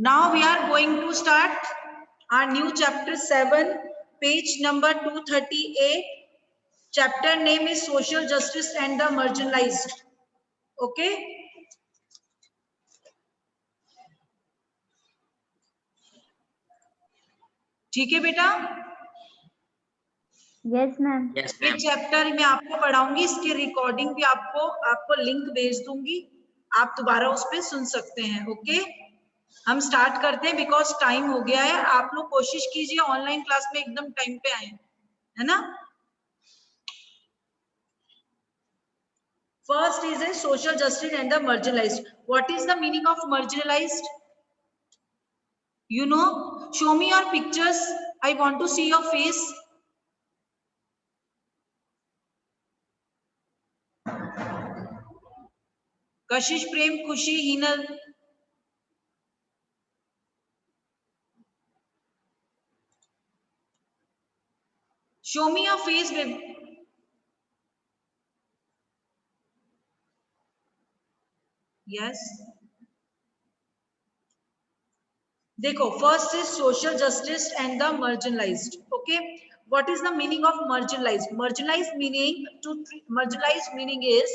Now we are going to start our new chapter 7, page number 238. Chapter name is Social Justice and the Marginalized. Okay. ठीक है बेटा? Yes ma'am. ये chapter मैं आपको पढ़ाऊंगी, इसकी recording भी आपको लिंक भेज दूंगी, आप दोबारा उस पर सुन सकते हैं। ओके, हम स्टार्ट करते हैं बिकॉज टाइम हो गया है। आप लोग कोशिश कीजिए ऑनलाइन क्लास में एकदम टाइम पे आए, है ना। First is a social justice and the marginalised. What is the meaning of marginalised? You know, show me your pictures. I want to see your face. Kashish, Prem, Khushi, Hinal. Show me your face, babe. Yes. देखो, first is social justice and the marginalised. Okay, what is the meaning of marginalised? Marginalized meaning is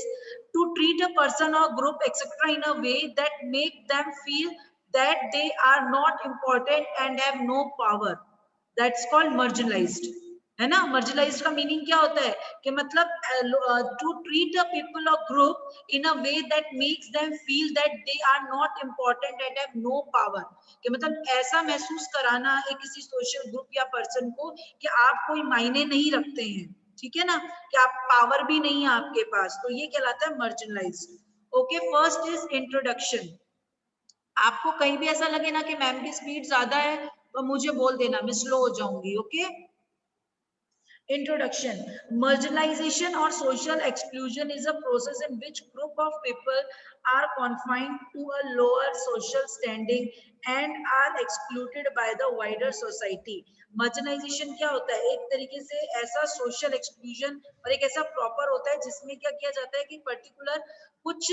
to treat a person or group etc. in a way that make them feel that they are not important and have no power. That's called marginalized, है ना। marginalized का meaning क्या होता है कि मतलब to treat a people or group in a way that makes them feel that they are not important and have no power, कि मतलब ऐसा महसूस कराना है किसी सोशल ग्रुप या पर्सन को कि आप कोई मायने नहीं रखते हैं, ठीक है ना, कि आप पावर भी नहीं है आपके पास, तो ये कहलाता है marginalised. Okay, first is introduction. आपको कहीं भी ऐसा लगे ना कि मैम की स्पीड ज्यादा है तो मुझे बोल देना, मैं स्लो हो जाऊंगी। Okay, Introduction. Marginalization or social exclusion is a process in which group of people are confined to a lower social standing and are excluded by the wider society. Marginalization क्या होता है? एक तरीके से ऐसा social exclusion और एक ऐसा proper होता है जिसमें क्या किया जाता है कि particular कुछ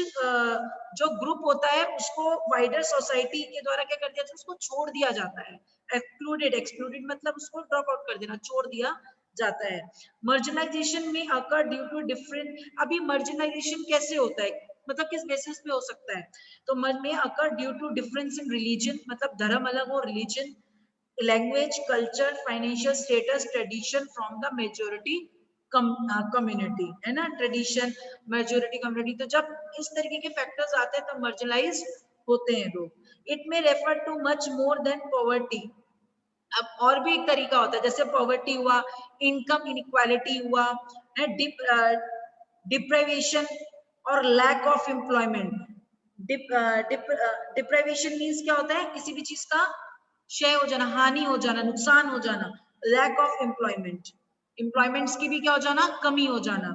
जो ग्रुप होता है उसको वाइडर सोसाइटी के द्वारा क्या कर दिया जाता है, उसको छोड़ दिया जाता है। एक्सक्लूडेड मतलब उसको ड्रॉप आउट कर देना, छोड़ दिया जाता है। मार्जिनलाइजेशन में अकर ड्यू टू डिफरेंट। अभी मार्जिनलाइजेशन कैसे होता है, मतलब किस बेसिस पे हो सकता है? तो में occur due to difference in religion, मतलब धर्म अलग हो, religion, language, culture, financial status, tradition from the majority community, है ना। ट्रेडिशन, मेजोरिटी कम्युनिटी, तो जब इस तरीके के फैक्टर्स आते हैं तो मार्जिनलाइज होते हैं लोग। इट में refer too much more than poverty. अब और भी एक तरीका होता है, जैसे पॉवर्टी हुआ, इनकम इनइक्वालिटी हुआ, डिप्राइवेशन और lack of employment. Deprivation means क्या होता है? किसी भी चीज का क्षय हो जाना, हानि हो जाना, नुकसान हो जाना। लैक ऑफ एम्प्लॉयमेंट, एम्प्लॉयमेंट्स की भी क्या हो जाना? कमी हो जाना,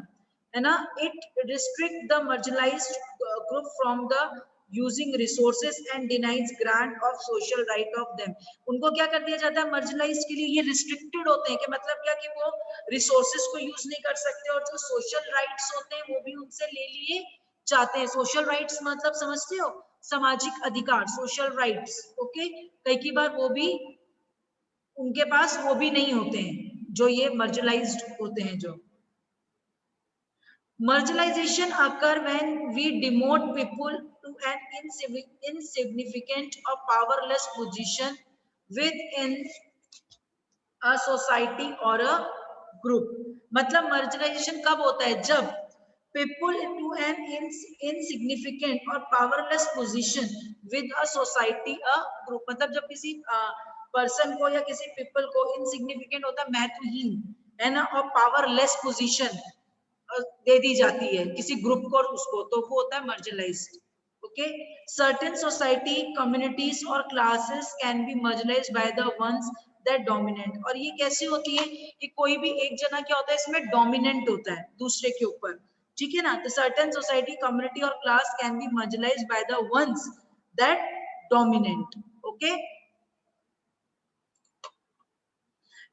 है ना। It restrict the marginalised group from the using resources and denies grant of social right of them. उनको क्या कर दिया जाता है मार्जिनलाइज के लिए? ये रिस्ट्रिक्टेड होते हैं, कि मतलब क्या कि वो रिसोर्सेज को यूज नहीं कर सकते और जो सोशल राइट्स होते हैं वो भी उनसे ले लिए जाते हैं। सोशल राइट्स मतलब समझते हो? सामाजिक अधिकार, सोशल राइट्स। ओके, कई बार वो भी उनके पास वो भी नहीं होते हैं जो ये मार्जिनलाइज्ड होते हैं। जो marginalization occur when we demote people to an insignificant or powerless position within a society or a group। मतलब marginalization कब होता है? जब people to an insignificant or powerless position with a society, a group, मतलब जब किसी person को या किसी पीपल को इनसिग्निफिकेंट होता है, महत्वहीन, है ना, और पावरलेस पोजीशन दे दी जाती है किसी ग्रुप को, उसको, तो वो होता है marginalised. Okay, certain society, communities और classes can be marginalised by the ones that dominant. और ये कैसे होती है कि कोई भी एक जना क्या होता है इसमें डोमिनेंट होता है दूसरे के ऊपर, ठीक है ना। तो सर्टेन सोसाइटी, कम्युनिटी और class can be marginalised by the ones that dominant. Okay,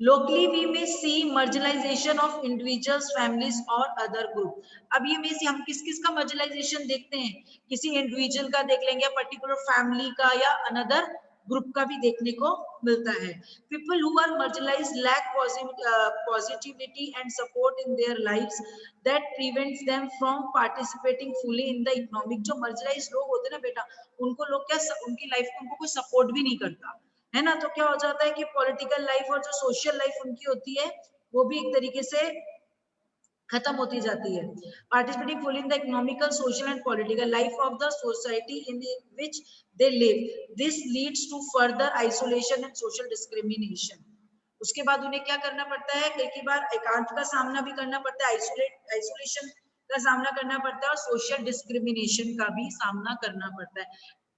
locally we may see marginalization of individuals, families or other group। अब ये में से हम किस किस का marginalization देखते हैं? किसी इंडिविजुअल का देख लेंगे, पर्टिकुलर फैमिली का, या अनदर ग्रुप का भी देखने को मिलता है। People who are marginalised lack positivity and support in their lives that prevents them from participating fully in the economic. जो मार्जिनलाइज्ड लोग होते हैं ना बेटा, उनको लोग क्या, उनकी लाइफ को उनको कोई सपोर्ट भी नहीं करता है ना, तो क्या हो जाता है कि पॉलिटिकल लाइफ और जो सोशल लाइफ उनकी होती है वो भी एक तरीके से खत्म होती जाती है। Participating fully in the economical, social and political life of the society in which they live, this leads to further isolation and social discrimination. उसके बाद उन्हें क्या करना पड़ता है, कई बार एकांत का सामना भी करना पड़ता है, आइसोलेशन का सामना करना पड़ता है और सोशल डिस्क्रिमिनेशन का भी सामना करना पड़ता है।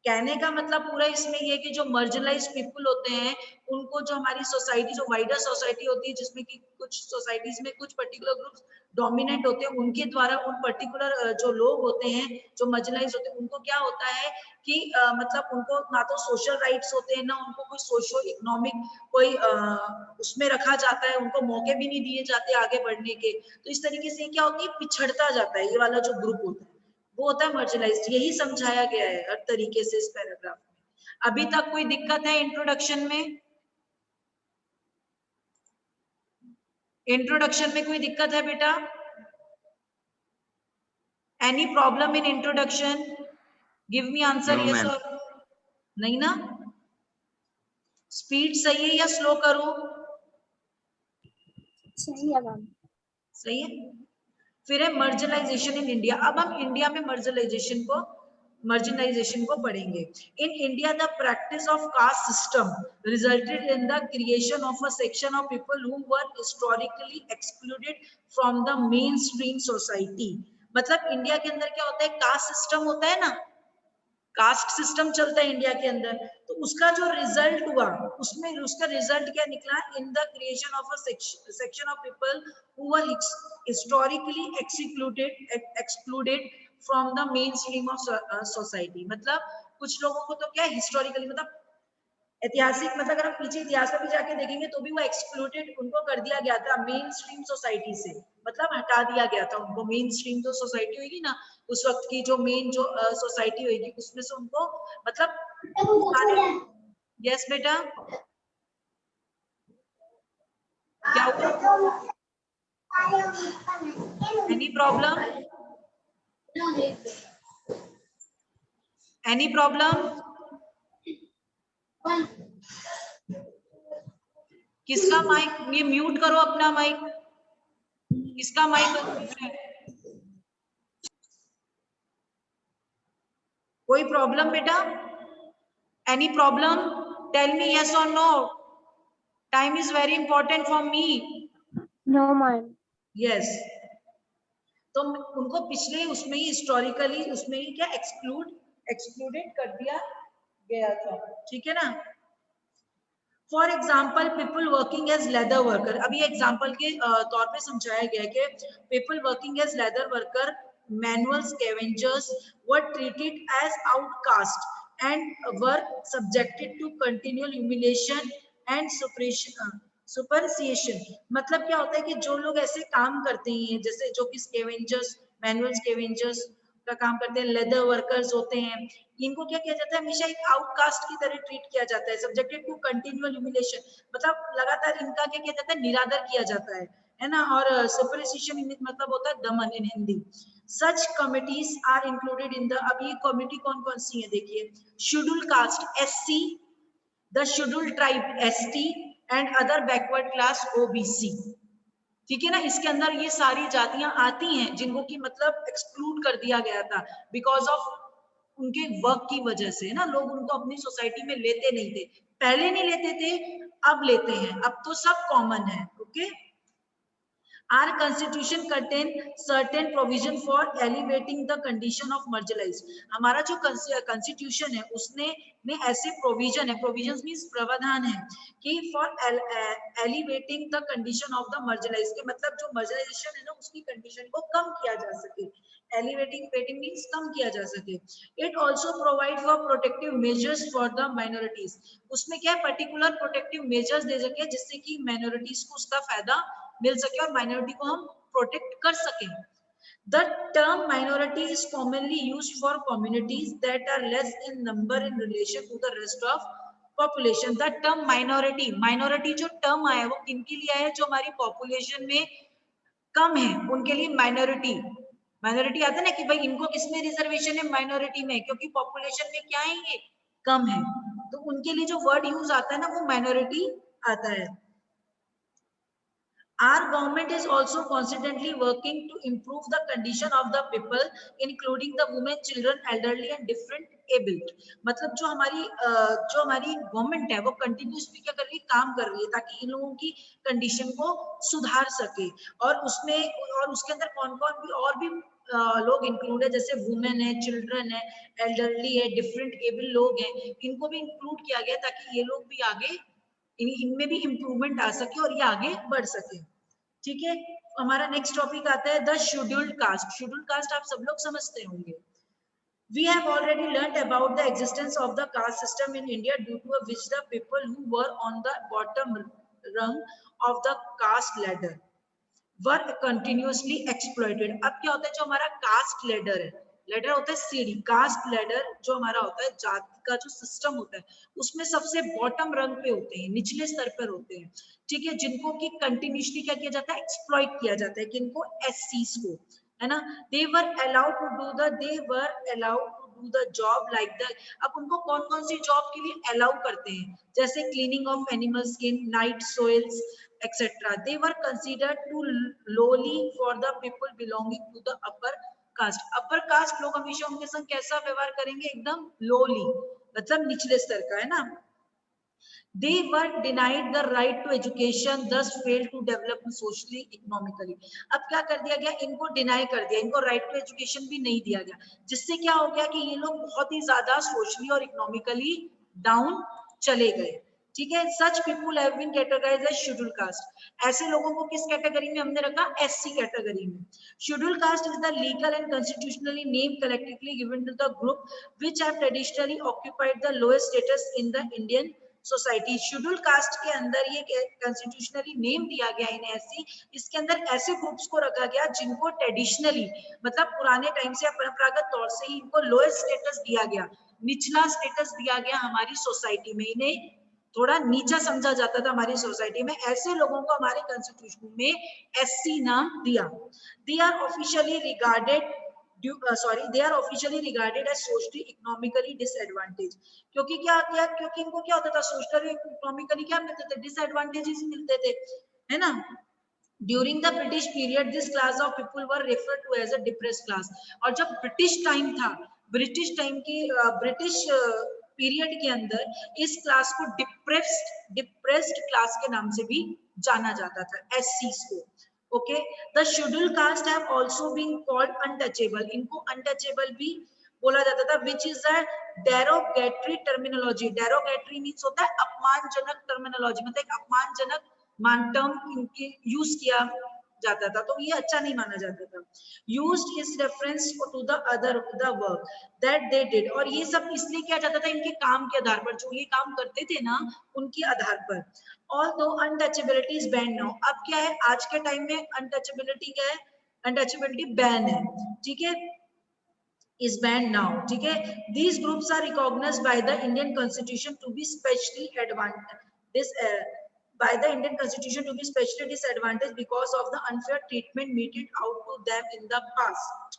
कहने का मतलब पूरा इसमें ये कि जो मार्जिनलाइज्ड पीपल होते हैं उनको, जो हमारी सोसाइटी, जो वाइडर सोसाइटी होती है जिसमें कि कुछ सोसाइटीज में कुछ पर्टिकुलर ग्रुप्स डोमिनेट होते हैं, उनके द्वारा उन पर्टिकुलर जो लोग होते हैं जो मार्जिनलाइज होते हैं उनको क्या होता है कि मतलब उनको ना तो सोशल राइट्स होते हैं, ना उनको कोई सोशो इकोनॉमिक कोई उसमें रखा जाता है, उनको मौके भी नहीं दिए जाते आगे बढ़ने के। तो इस तरीके से क्या होती है, पिछड़ता जाता है ये वाला जो ग्रुप होता है, वो होता है मार्जिनलाइज्ड। यही समझाया गया है हर तरीके से इस पैराग्राफ में। अभी तक कोई दिक्कत है इंट्रोडक्शन में? इंट्रोडक्शन में कोई दिक्कत है बेटा? Any problem in introduction? Give me answer, yes और नहीं ना? स्पीड सही है या स्लो करूं? सही है मैम। सही है। फिर है मार्जिनलाइजेशन इन इंडिया। अब हम इंडिया में मार्जिनलाइजेशन को पढ़ेंगे। In India the practice of caste system resulted in the creation of a section of people who were historically excluded from the main stream society. मतलब इंडिया के अंदर क्या होता है, कास्ट सिस्टम होता है ना, कास्ट सिस्टम चलता है इंडिया के अंदर, तो उसका जो रिजल्ट हुआ उसमें उसका रिजल्ट क्या निकला, in the creation of a section of people who were historically excluded from the main stream of society. मतलब कुछ लोगों को तो क्या हिस्टोरिकली, मतलब ऐतिहासिक, मतलब अगर हम पीछे इतिहास में भी जाके देखेंगे तो भी वो एक्सक्लूडेड, उनको कर दिया गया था मेन स्ट्रीम सोसाइटी से, मतलब हटा दिया गया था उनको। मेन स्ट्रीम जो सोसाइटी होगी ना उस वक्त की, जो मेन जो सोसाइटी होगी उसमें से उनको मतलब यस बेटा क्या हुआ? Any problem? Any problem? किसका माइक, ये म्यूट करो अपना माइक, किसका माइक है? कोई प्रॉब्लम बेटा? Any problem? Tell me yes और no, time is very important for me. No ma'am. Yes, तो उनको पिछले उसमें ही हिस्टोरिकली उसमें ही क्या एक्सक्लूडेड कर दिया गया था, ठीक है ना। For example people working as leather worker, अभी एग्जाम्पल के तौर पे समझाया गया है कि people working as leather worker, manual scavengers were treated as outcast and were subjected to continual humiliation and suppression. मतलब क्या होता है कि जो लोग ऐसे काम करते हैं, जैसे जो कि स्कैवेंजर्स, मैनुअल स्कैवेंजर्स का काम करते हैं, लेदर वर्कर्स होते हैं, इनको क्या किया जाता है, हमेशा एक आउटकास्ट की तरह ट्रीट किया जाता है, सब्जेक्टेड टू कंटिन्यूअल ह्यूमिलिएशन, मतलब लगातार इनका क्या किया जाता है, निरादर किया जाता है ना। और सुपरसिएशन मतलब होता है दमन in Hindi. Such committees are included in the, अब ये कमिटी कौन कौन सी है देखिए, schedule caste SC, the schedule tribe ST and other backward class OBC, ठीक है ना। इसके अंदर ये सारी जातियां आती हैं जिनको कि मतलब एक्सक्लूड कर दिया गया था बिकॉज ऑफ उनके वर्क की वजह से ना, लोग उनको अपनी सोसाइटी में लेते नहीं थे, पहले नहीं लेते थे, अब लेते हैं, अब तो सब कॉमन है। Okay, Our constitution contain certain provision for elevating the condition of marginalized। हमारा जो constitution है उसने में ऐसे provision है, provisions means प्रावधान है कि for elevating the condition of the marginalized, के मतलब जो marginalization है ना उसकी condition को कम किया जा सके, elevating means कम किया जा सके। It also provide for protective measures for the minorities, उसमें क्या है particular protective measures दे सके जिससे कि minorities को उसका फायदा मिल सके और माइनॉरिटी को हम प्रोटेक्ट कर सकें। The term minority is commonly used for communities that are less in number in relation to the rest of population, the term minority, minority जो टर्म आया है वो किनके लिए आया है, जो हमारी पॉपुलेशन में कम है उनके लिए माइनॉरिटी। माइनॉरिटी आता है ना कि भाई इनको किसमें रिजर्वेशन है, माइनॉरिटी में, क्योंकि पॉपुलेशन में क्या है ये कम है, तो उनके लिए जो वर्ड यूज आता है ना वो माइनॉरिटी आता है। Our government is also constantly working to improve the condition of the people, including the women, children, elderly and different abled. मतलब जो हमारी गवर्नमेंट है वो कंटिन्यूसली क्या कर रही है, काम कर रही है ताकि इन लोगों की कंडीशन को सुधार सके। और उसके अंदर कौन कौन भी और भी लोग इंक्लूड है, जैसे वुमेन है, चिल्ड्रन है, एल्डरली है, डिफरेंट एबल लोग हैं, इनको भी इंक्लूड किया गया ताकि ये लोग भी आगे इनमें भी इम्प्रूवमेंट आ सके और ये आगे बढ़ सके। ठीक है, हमारा नेक्स्ट टॉपिक आता है the scheduled caste. Scheduled caste आप सब लोग समझते होंगे। We have already learnt about the existence of the caste system in India, due to which the people who were on the bottom rung of the caste ladder were continuously exploited. अब क्या होता है, जो हमारा cast ladder है, ladder होता है सीढ़ी, कास्ट लेडर जो हमारा होता है जाति का जो सिस्टम होता है उसमें सबसे बॉटम रंग पे होते हैं, निचले स्तर पर होते हैं, ठीक है, जिनको कि कंटिन्यूसली क्या किया जाता है, एक्सप्लॉइट किया जाता है, किनको, एससीज को, है ना। They were allowed to do the job like the, अब उनको कौन कौन सी जॉब के लिए अलाउ करते हैं, जैसे cleaning of animal skin, night soils etc. They were considered too lowly for the people belonging to the upper caste. upper caste लोग हमेशा उनके संग कैसा व्यवहार करेंगे, एकदम lowly, मतलब निचले स्तर का, है ना। They were denied the right to education, thus failed to develop socially, economically. अब क्या कर दिया गया, इनको डिनाई कर दिया, इनको राइट टू एजुकेशन भी नहीं दिया गया, जिससे क्या हो गया कि ये लोग बहुत ही ज्यादा सोशली और इकोनॉमिकली डाउन चले गए। ठीक है, such people have been categorized as scheduled caste. ऐसे लोगों को किस कैटेगरी में हमने रखा, एससी कैटेगरी में। Scheduled caste is the legal and constitutionally name collectively given to the group which have traditionally occupied the lowest status in the Indian society. Schedule caste के अंदर ये कॉन्स्टिट्यूशनली नेम दिया गया इन्हें एससी, इसके अंदर ऐसे ग्रुप्स को रखा गया जिनको ट्रेडिशनली, मतलब पुराने टाइम से, परंपरागत तौर से ही इनको लोएस्ट स्टेटस दिया गया, निचला स्टेटस दिया गया हमारी सोसाइटी में, इन्हें थोड़ा नीचा समझा जाता था हमारी सोसाइटी में, ऐसे लोगों को हमारे कॉन्स्टिट्यूशन में एससी नाम दिया। They are officially regarded they are officially regarded as socially economically disadvantaged। क्योंकि क्या किया, क्योंकि इनको क्या होता था, सोशली इकोनॉमिकली क्या मिलते थे, डिसएडवांटेजेस मिलते थे, है ना। During the British period this class of people were referred to as a depressed class. और जब ब्रिटिश टाइम था, ब्रिटिश टाइम की ब्रिटिश पीरियड के अंदर इस क्लास को डिप्रेस्ड क्लास के नाम से भी जाना जाता था, एससी को। Okay, the scheduled caste have also been called untouchable. इनको untouchable भी बोला जाता था, which is a derogatory terminology. Derogatory means होता है अपमानजनक terminology, मतलब एक अपमानजनक मान टर्म इनके यूज किया जाता था, तो ये अच्छा नहीं माना जाता था। Used is reference to the work that they did, और ये सब इसलिए किया जाता था इनके काम के आधार पर, जो ये काम करते थे ना उनके आधार पर। Although untouchability is banned now, अब क्या है, आज के टाइम में अनटचेबिलिटी क्या है, अनटचेबिलिटी बैन है, ठीक है, is banned now, ठीक है। These groups are recognized by the Indian Constitution to be specially by the Indian Constitution to be specially disadvantaged because of the unfair treatment meted out to them in the past।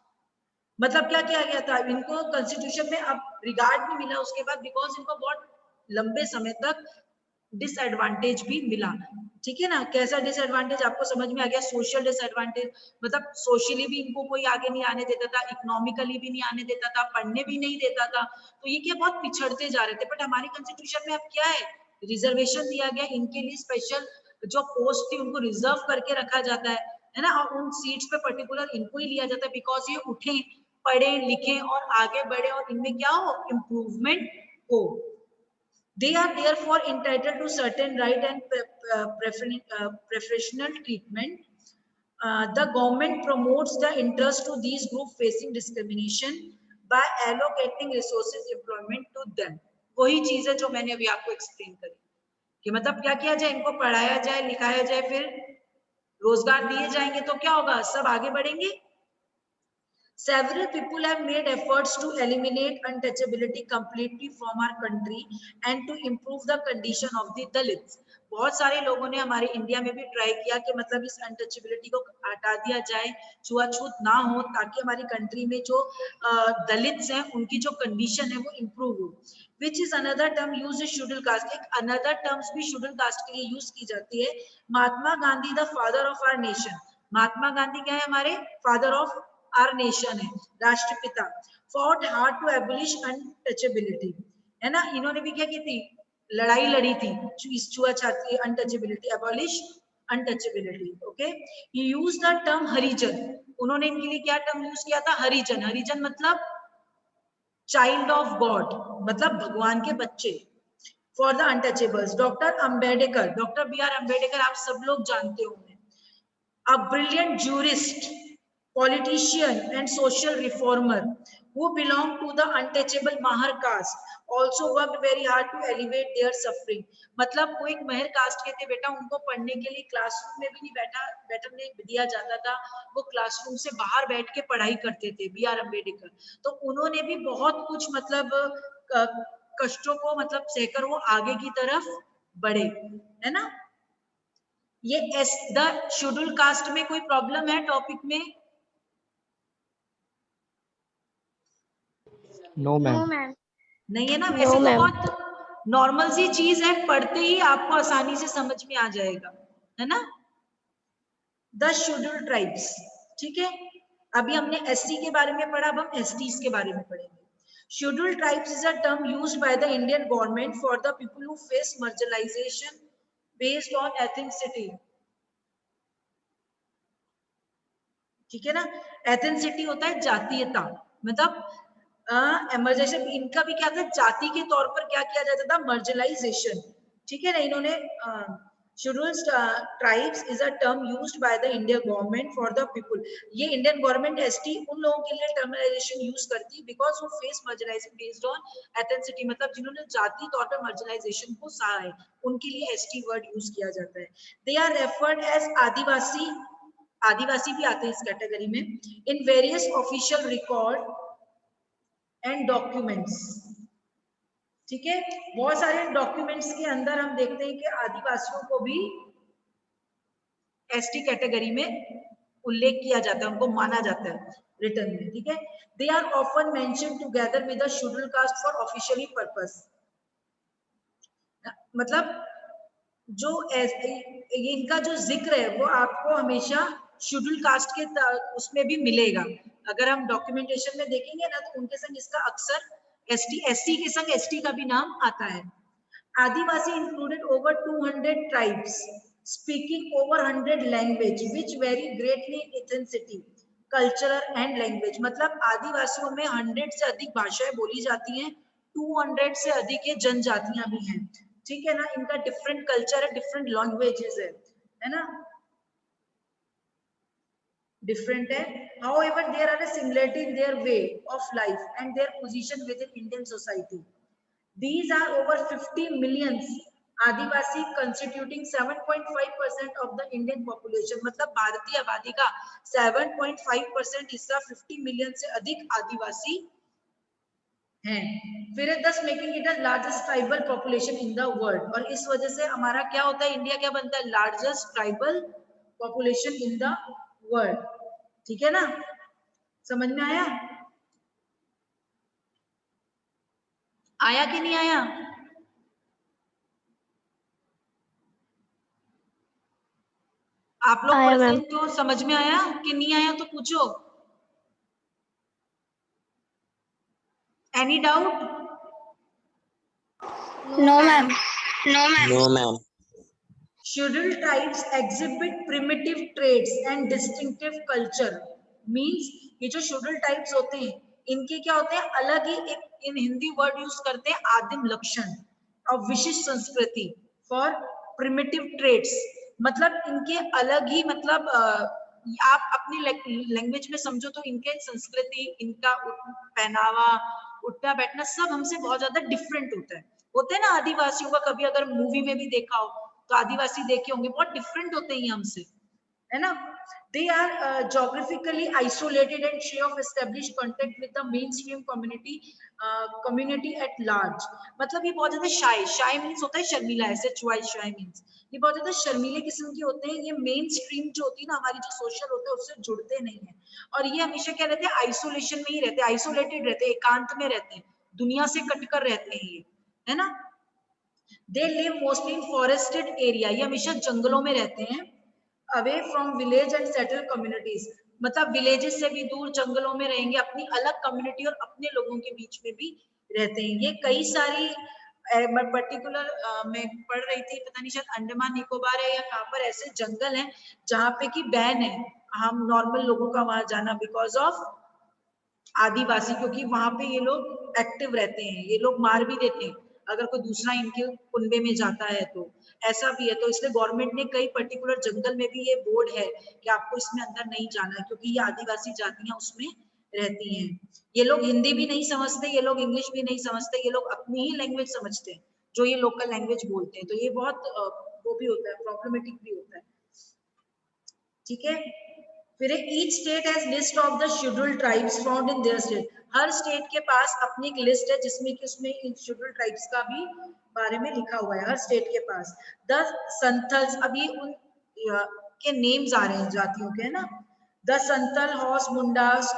मतलब क्या किया गया था, इनको constitution में अब regard भी मिला उसके बाद, बिकॉज इनको बहुत लंबे समय तक डिसएडवांटेज भी मिला, ठीक है ना। कैसा डिसएडवांटेज आपको समझ में आ गया, सोशल डिसएडवांटेज, मतलब सोशली भी इनको कोई आगे नहीं आने देता था, इकोनॉमिकली भी नहीं आने देता था, पढ़ने भी नहीं देता था, तो ये क्या बहुत पिछड़ते जा रहे थे। बट हमारे कॉन्स्टिट्यूशन में अब क्या है, रिजर्वेशन दिया गया, इनके लिए स्पेशल जो पोस्ट थी उनको रिजर्व करके रखा जाता है ना, और उन सीट्स पे पर्टिकुलर इनको ही लिया जाता है, बिकॉज ये उठे, पढ़े लिखे और आगे बढ़े और इनमें क्या हो, इम्प्रूवमेंट हो। They are therefore entitled to certain right and preferential treatment. The government promotes the interest to these groups facing discrimination by allocating resources employment to them। वही चीज है जो मैंने अभी आपको एक्सप्लेन करी, कि मतलब क्या किया जाए, इनको पढ़ाया जाए, लिखाया जाए, फिर रोजगार दिए जाएंगे तो क्या होगा, सब आगे बढ़ेंगे। Several people have made efforts to eliminate untouchability completely from our country and to improve the condition of the Dalits. बहुत सारे लोगों ने हमारे इंडिया में भी ट्राई किया कि मतलब इस अनटचेबिलिटी को हटा दिया जाए, छुआछूत ना हो, ताकि हमारी कंट्री में जो दलित्स हैं उनकी जो कंडीशन है वो इम्प्रूव हो. Which is another term used is scheduled caste. एक another terms भी scheduled caste के लिए यूज की जाती है. Mahatma Gandhi the father of our nation. Mahatma Gandhi क्या है? हमारे फादर ऑफ आवर नेशन है, राष्ट्रपिता. Fought hard to abolish untouchability, है ना. इन्होंने भी क्या की थी? लड़ाई लड़ी थी इस छुआछूत untouchability, abolish untouchability. Okay. He used the term Harijan. उन्होंने इनके लिए क्या टर्म यूज किया था? हरिजन. हरिजन मतलब चाइल्ड ऑफ गॉड, मतलब भगवान के बच्चे. For the untouchables. Doctor Ambedkar, doctor B R Ambedkar आप सब लोग जानते होंगे. A brilliant jurist, politician and social reformer who belonged to the untouchable Mahar caste, also worked very hard to elevate their suffering. मतलब वो एक महर कास्ट के थे बेटा, उनको पढ़ने के लिए क्लासरूम में भी नहीं बैठने दिया जाता था, वो क्लासरूम से बाहर बैठ के पढ़ाई करते थे. B R Ambedkar. तो उन्होंने भी बहुत कुछ मतलब कष्टों को मतलब सहकर वो आगे की तरफ बढ़े, है ना. ये द शेड्यूल कास्ट में कोई प्रॉब्लम है टॉपिक में? No ma'am. नहीं है ना. वैसे तो बहुत नॉर्मल सी चीज है, पढ़ते ही आपको आसानी से समझ में आ जाएगा, है ना. The schedule tribes. ठीक है, अभी हमने एससी के बारे में पढ़ा, अब हम एसटीज के बारे में पढ़ेंगे. Schedule tribes is a term used by the Indian government for the people who face marginalisation based on ethnicity. ठीक है ना. एथेंसिटी होता है जातीयता, मतलब एमर्जेशन. इनका भी क्या था? जाति के तौर पर क्या किया जाता था? मार्जिनलाइजेशन. ठीक है ना. इन्होंने scheduled tribes is a term used by the Indian government for the people. ये इंडियन गवर्नमेंट एसटी उन लोगों के लिए टर्मिनाइजेशन यूज करती है बिकॉज वो फेस मार्जिनलाइजेशन बेस्ड ऑन एथेंसिटी, मतलब जिन्होंने जाति तौर पर मार्जिनलाइजेशन को सहा है, उनके लिए एसटी वर्ड यूज किया जाता है. दे आर रेफर्ड एज आदिवासी. आदिवासी भी आते हैं इस कैटेगरी में. In various official record and documents. ठीक है, बहुत सारे डॉक्यूमेंट्स के अंदर हम देखते हैं कि आदिवासियों को भी एसटी कैटेगरी में उल्लेख किया जाता है, उनको माना जाता है रिटर्न में. ठीक है. They are often mentioned together with the schedule caste for officially purpose. मतलब जो इनका जो जिक्र है वो आपको हमेशा शेड्यूल कास्ट के उसमें भी मिलेगा. अगर हम डॉक्यूमेंटेशन में देखेंगे ना तो उनके संग इसका अक्सर एसटी के संग एसटी का भी नाम आता है. Adivasi included over 200 tribes speaking over 100 language which vary greatly in ethnicity, cultural and language. मतलब आदिवासियों में 100 से अधिक भाषाएं बोली जाती हैं, 200 से अधिक ये जनजातियां भी हैं. ठीक है ना. इनका डिफरेंट कल्चर है, डिफरेंट लैंग्वेजेस है ना, डिफरेंट है. However, there are a similarity in their way of life and their position within Indian society. These are over 50 millions Adivasi constituting 7.5% of the Indian population. मतलब भारतीय आबादी का 7.5% हिस्सा 50 million से अधिक आदिवासी हैं. फिर दस making it the largest tribal population in the world. और इस वजह से हमारा क्या होता है? इंडिया क्या बनता है? Largest tribal population in the world. ठीक है ना. समझ में आया? आया कि नहीं आया? आप लोग प्रेजेंट हो, समझ में आया कि नहीं आया तो पूछो. Any doubt? No, ma'am. No, ma'am. Scheduled tribes exhibit primitive traits and distinctive culture. Means ये जो scheduled tribes होते हैं इनके क्या होते हैं? अलग ही एक इन हिंदी वर्ड यूज करते हैं आदिम लक्षण और विशिष्ट संस्कृति. फॉर प्रिमिटिव ट्रेट्स मतलब इनके अलग ही मतलब आप अपनी लैंग्वेज में समझो तो इनके संस्कृति, इनका पहनावा, उठना बैठना सब हमसे बहुत ज्यादा डिफरेंट होता है. होते हैं ना आदिवासियों का, कभी अगर मूवी में भी देखा हो तो आदिवासी देखे होंगे, बहुत डिफरेंट होते हैं हमसे. है ना. They are geographically isolated and shy of established contact with the mainstream community at large. मतलब ये बहुत ज्यादा shy means होता है शर्मीला, ऐसे shy means ये बहुत ज्यादा शर्मीले किस्म के होते हैं. ये मेन स्ट्रीम जो होती है ना हमारी, जो सोशल होते हैं उससे जुड़ते नहीं है, और ये हमेशा क्या रहते हैं, आइसोलेशन में ही रहते हैं, आइसोलेटेड रहते हैं, एकांत में रहते हैं, दुनिया से कटकर रहते हैं ये, है ना. They live mostly in forested area, ये हमेशा जंगलों में रहते हैं. Away from village and settle communities, मतलब विलेजेस से भी दूर जंगलों में रहेंगे, अपनी अलग कम्युनिटी और अपने लोगों के बीच में भी रहते हैं. ये कई सारी पर्टिकुलर मैं पढ़ रही थी, पता नहीं शायद अंडमान निकोबार है या कहाँ पर, ऐसे जंगल हैं जहाँ पे कि बैन है हम नॉर्मल लोगों का वहां जाना, बिकॉज ऑफ आदिवासी, क्योंकि वहां पे ये लोग एक्टिव रहते हैं, ये लोग मार भी देते हैं अगर कोई दूसरा इनके कुनबे में जाता है तो, ऐसा भी है. तो इसलिए गवर्नमेंट ने कई पर्टिकुलर जंगल में भी ये बोर्ड है कि आपको इसमें अंदर नहीं जाना है, क्योंकि ये आदिवासी जातियां उसमें रहती हैं. ये लोग हिंदी भी नहीं समझते, ये लोग इंग्लिश भी नहीं समझते, ये लोग अपनी ही लैंग्वेज समझते हैं जो ये लोकल लैंग्वेज बोलते हैं. तो ये बहुत वो भी होता है, प्रॉब्लमेटिक भी होता है. ठीक है. फिर each state has list of the scheduled tribes found in their state. Her state के पास अपनी एक लिस्ट है जिसमें कि उसमें इन शेड्यूल्ड ट्राइब्स का भी बारे में लिखा हुआ है हर स्टेट के पास. द संथल्स, अभी उन के नेम्स आ रहे हैं जातियों के, है ना. The Santhal, Hos, Mundas,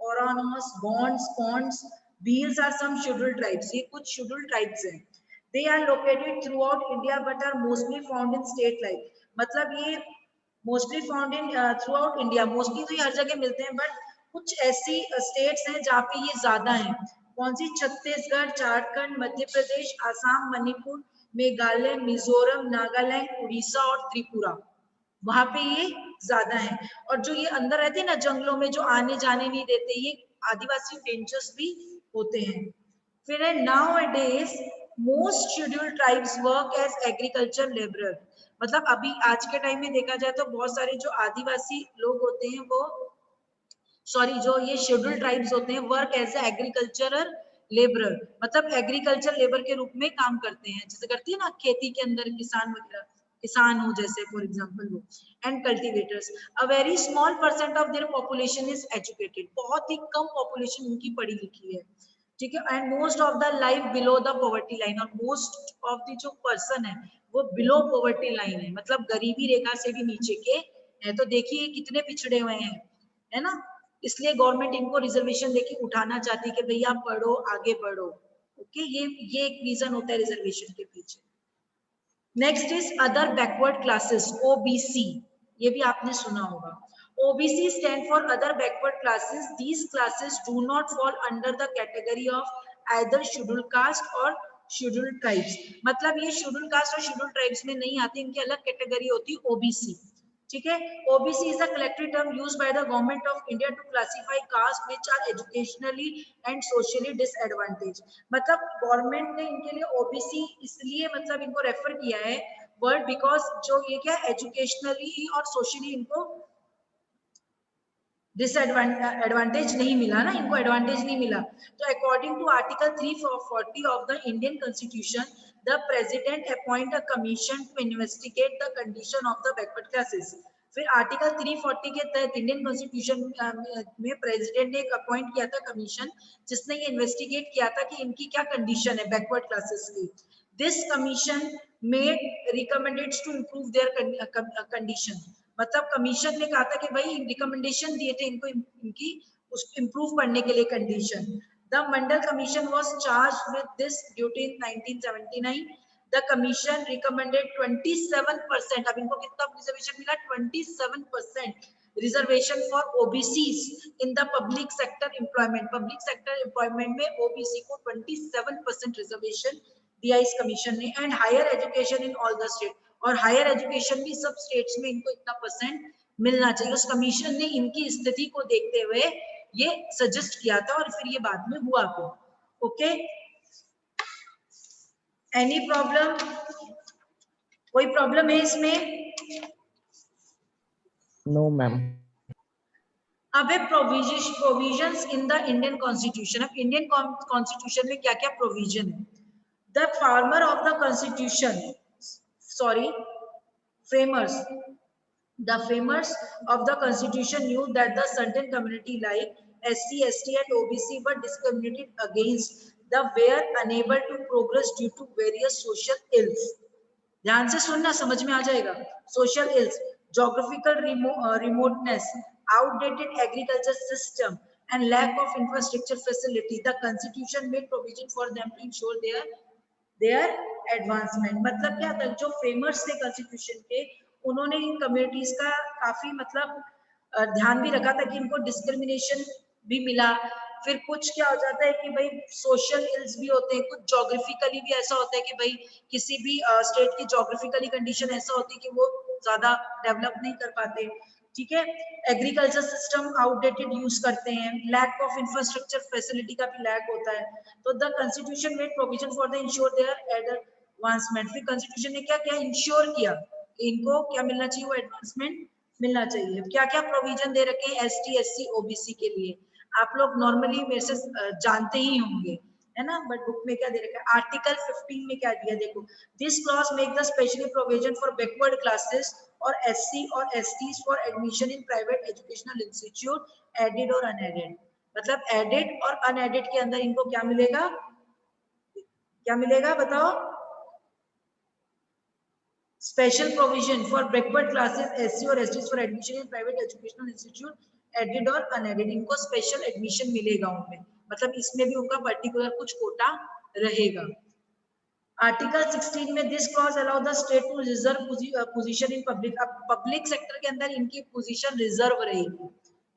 Oraons, Bonds, Ponds, Bhils are some scheduled tribes. ये कुछ शेड्यूल्ड ट्राइब्स हैं. They are located throughout India but are mostly found in state like, मतलब ये mostly found in throughout India, mostly तो ये हर जगह मिलते हैं, बट कुछ ऐसी स्टेट्स हैं जहाँ पे ये ज्यादा हैं. कौन सी? छत्तीसगढ़, झारखंड, मध्य प्रदेश, आसाम, मणिपुर, मेघालय, मिजोरम, नागालैंड, उड़ीसा और त्रिपुरा, वहां पे ये ज्यादा है. और जो ये अंदर रहते हैं ना जंगलों में, जो आने जाने नहीं देते, ये आदिवासी डेंजर्स भी होते हैं. फिर है nowadays most scheduled tribes work as agriculture labourer, मतलब अभी आज के टाइम में देखा जाए तो बहुत सारे जो आदिवासी लोग होते हैं वो, सॉरी, जो ये शेड्यूल्ड ट्राइब्स होते हैं, work as a agricultural labourer, मतलब एग्रीकल्चर लेबर के रूप में काम करते हैं, जैसे करती है ना खेती के अंदर किसान वगैरह, किसान हो जैसे फॉर एग्जांपल वो, and cultivators. A very small percent of their population is educated, बहुत ही कम पॉपुलेशन उनकी पढ़ी लिखी है. ठीक है. And most of the life below the poverty line, और मोस्ट ऑफ द जो पर्सन है वो बिलो पॉवर्टी लाइन है, मतलब गरीबी रेखा से भी नीचे के है. तो देखिए कितने पिछड़े हुए हैं, है ना. इसलिए गवर्नमेंट इनको रिजर्वेशन देके उठाना चाहती है कि भैया पढ़ो, आगे बढ़ो. ओके, ये एक रीजन होता है रिजर्वेशन के पीछे. Next is other backward classes, OBC, ये भी आपने सुना होगा. OBC stand for other backward classes. These classes do not fall under the category of either scheduled caste or scheduled tribes. मतलब ये scheduled caste और scheduled tribes में नहीं आती, इनकी अलग कैटेगरी होती है OBC. ठीक है. OBC is a collective term used by the government of India to classify castes which are educationally and socially disadvantaged. मतलब गवर्नमेंट ने इनके लिए OBC इसलिए मतलब इनको रेफर किया है वर्ड, बिकॉज जो ये क्या एजुकेशनली और सोशली इनको डिसएडवांटेज नहीं मिला ना, इनको एडवांटेज नहीं मिला. तो according to article 340 of the Indian constitution, the president appoint a commission to investigate the condition of the backward classes. फिर आर्टिकल 340 के तहत इंडियन कॉन्स्टिट्यूशन में प्रेसिडेंट ने एक अपॉइंट किया था कमीशन, जिसने ये इन्वेस्टिगेट किया था कि इनकी क्या कंडीशन है बैकवर्ड क्लासेस की. This commission made recommended to improve their condition, मतलब कमीशन ने कहा था कि भाई रिकमेंडेशन दिए थे इनको इनकी इम्प्रूव करने के लिए condition. The Mandal commission was charged with this duty in 1979. The commission recommended 27%, अब इनको कितना रिजर्वेशन मिला? 27% reservation for OBCs in the public sector employment. Public sector employment में ओबीसी को 27% रिजर्वेशन दिया इस कमीशन ने. And higher education in all the state, और हायर एजुकेशन भी सब स्टेट्स में इनको इतना परसेंट मिलना चाहिए. उस कमीशन ने इनकी स्थिति को देखते हुए ये सजेस्ट किया था, और फिर ये बाद में हुआ को. Okay, any problem? कोई प्रॉब्लम है इसमें? No ma'am. अब है provisions in the Indian constitution. अब इंडियन कॉन्स्टिट्यूशन में क्या क्या प्रोविजन है? The farmer of the constitution, sorry, framers The framers of the constitution knew that the certain community like SC, ST and OBC were discriminated against, the were unable to progress due to various social ills. ध्यान से सुनना, समझ में आ जाएगा. Social ills, geographical remoteness, outdated agriculture system and lack of infrastructure facility. The constitution made provision for them to ensure their advancement. मतलब क्या था, जो फ्रेमर्स थे कॉन्स्टिट्यूशन के, उन्होंने इन कम्युनिटीज का काफी मतलब ध्यान भी रखा था कि इनको डिस्क्रिमिनेशन भी मिला. फिर कुछ क्या हो जाता है कि भाई सोशल इल्स भी होते हैं, कुछ जोग्राफिकली भी ऐसा होता है कि भाई किसी भी स्टेट की जोग्राफिकली कंडीशन ऐसा होती है कि वो ज्यादा डेवलप नहीं कर पाते. ठीक है. एग्रीकल्चर सिस्टम आउटडेटेड यूज करते हैं, लैक ऑफ इंफ्रास्ट्रक्चर फैसिलिटी का भी लैक होता है. तो the constitution made provision for the ensure there advancement. फिर कॉन्स्टिट्यूशन ने क्या क्या इंश्योर किया, इनको क्या मिलना चाहिए, वो एडवांसमेंट मिलना चाहिए. क्या क्या प्रोविजन दे रखे हैं ST, SC, OBC के लिए, आप लोग नॉर्मली मेरे से जानते ही होंगे, है ना. बट बुक में क्या दे रखा है, आर्टिकल 15 में क्या दिया, देखो. This clause make the specially provision for backward classes और SC और STs for admission in private educational institute, aided और अनएडेड. मतलब एडेड और अनएडेड के अंदर इनको क्या मिलेगा, क्या मिलेगा बताओ. Special provision for backward classes SC और STs for admission in private educational institute, added और unadded. इनको special admission मिलेगा उनमें, मतलब इसमें भी उनका particular कुछ कोटा रहेगा. Article 16 में this clause allow the state to reserve position in public. अब public sector के अंदर इनकी position reserve रहेगी.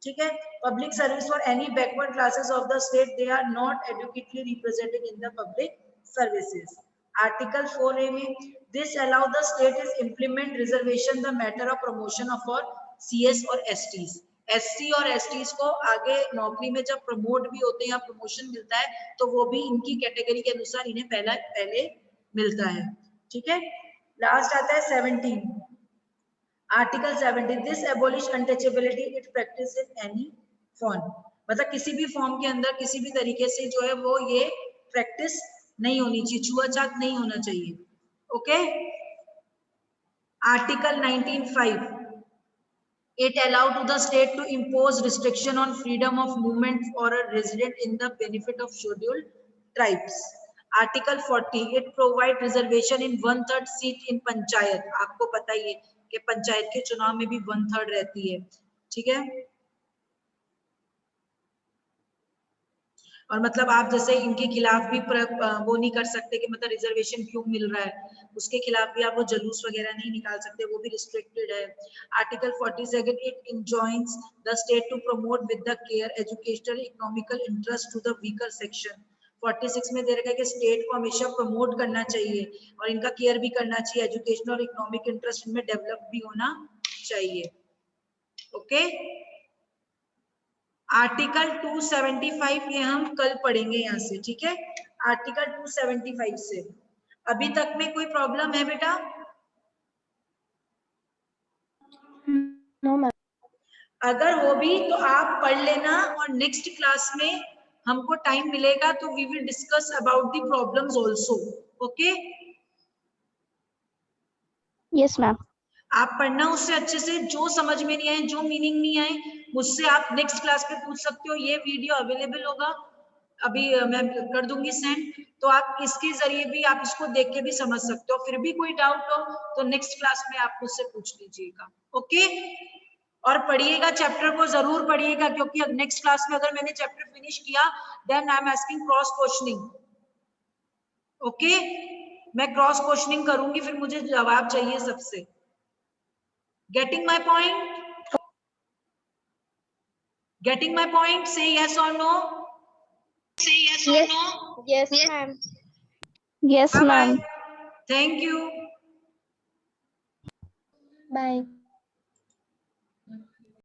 ठीक है. Public service for any backward classes of the state, they are not adequately represented in the public services. Article 4A में this allow the state is implement reservation the matter of promotion of for CS और STs. SC और STs को आगे नौकरी में जब promote भी होते हैं या प्रमोशन मिलता है, तो वो भी इनकी कैटेगरी के अनुसार इन्हें पहले मिलता है. ठीक है. लास्ट आता है 17. Article 17 this abolish untouchability it practice in any form. मतलब किसी भी फॉर्म के अंदर किसी भी तरीके से जो है वो ये प्रैक्टिस नहीं होनी चाहिए, छुआछूत नहीं होना चाहिए. Okay. Article 19(5) it allow to the state to impose restriction on freedom of movement for a resident in the benefit of scheduled tribes. Article 40 it provide reservation in 1/3 seat in panchayat. आपको पता ही है कि पंचायत के चुनाव में भी 1/3 रहती है. ठीक है. और मतलब आप जैसे इनके खिलाफ भी वो नहीं कर सकते कि मतलब रिजर्वेशन क्यों मिल रहा है, उसके खिलाफ भी आप वो जुलूस वगैरह नहीं निकाल सकते, वो भी रिस्ट्रिक्टेड है. Article 42 it enjoins the state to promote with the care educational economical interest to the weaker section. 46 में दे रखा है कि स्टेट को हमेशा प्रमोट करना चाहिए और इनका केयर भी करना चाहिए, एजुकेशनल और इकोनॉमिक इंटरेस्ट इनमें डेवलप भी होना चाहिए. ओके. आर्टिकल 275 ये हम कल पढ़ेंगे यहाँ से. ठीक है. आर्टिकल 275 से अभी तक में कोई प्रॉब्लम है बेटा? No, ma'am. अगर हो भी तो आप पढ़ लेना और नेक्स्ट क्लास में हमको टाइम मिलेगा तो we will discuss about the problems also. Okay. Yes, ma'am. आप पढ़ना उससे अच्छे से, जो समझ में नहीं आए, जो मीनिंग नहीं आए, मुझसे आप नेक्स्ट क्लास पे पूछ सकते हो. ये वीडियो अवेलेबल होगा, अभी मैं कर दूंगी सेंड, तो आप इसके जरिए भी आप इसको देख के भी समझ सकते हो. फिर भी कोई डाउट हो तो नेक्स्ट क्लास में आप मुझसे पूछ लीजिएगा. ओके. और पढ़िएगा, चैप्टर को जरूर पढ़िएगा, क्योंकि नेक्स्ट क्लास में अगर मैंने चैप्टर फिनिश किया then I am asking cross questioning. Okay. मैं क्रॉस क्वेश्चनिंग करूंगी, फिर मुझे जवाब चाहिए सबसे. Getting my point? Getting my point? Say yes or no. Say yes or no. Yes, ma'am. Yes, Bye ma'am. bye. Thank you. Bye.